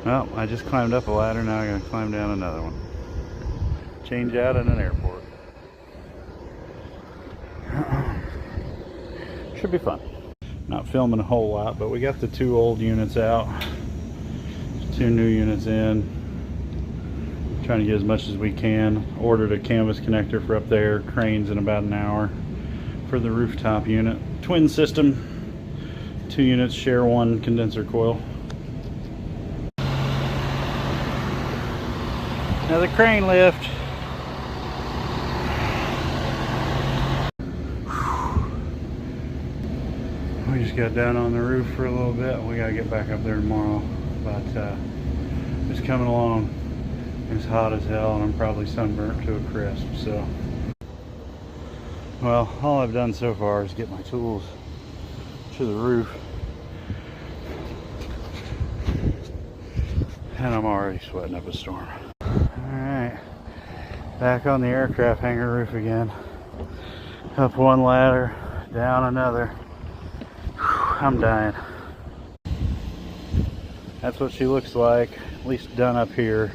Well, I just climbed up a ladder, now I'm going to climb down another one. Change out at an airport. Should be fun. Not filming a whole lot, but we got the 2 old units out. 2 new units in. Trying to get as much as we can. Ordered a canvas connector for up there. Cranes in about an hour for the rooftop unit. Twin system. 2 units share 1 condenser coil. Now the crane lift. We just got down on the roof for a little bit. We gotta get back up there tomorrow, but it's coming along. It's hot as hell and I'm probably sunburnt to a crisp. So, well, all I've done so far is get my tools to the roof, and I'm already sweating up a storm. Alright, back on the aircraft hangar roof again. Up 1 ladder, down another. I'm dying. That's what she looks like, at least done up here.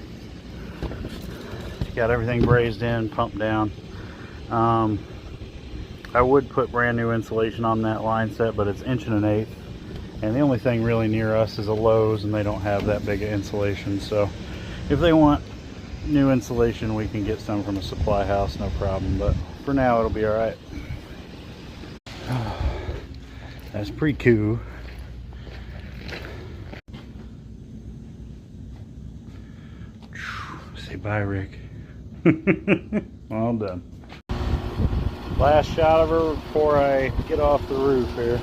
She got everything brazed in, pumped down. I would put brand new insulation on that line set, but it's 1 1/8". And the only thing really near us is a Lowe's, and they don't have that big of insulation. So if they want new insulation, we can get some from a supply house, no problem. But for now, it'll be all right. That's pretty cool. Say bye, Rick. All done. Last shot of her before I get off the roof here.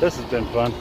This has been fun.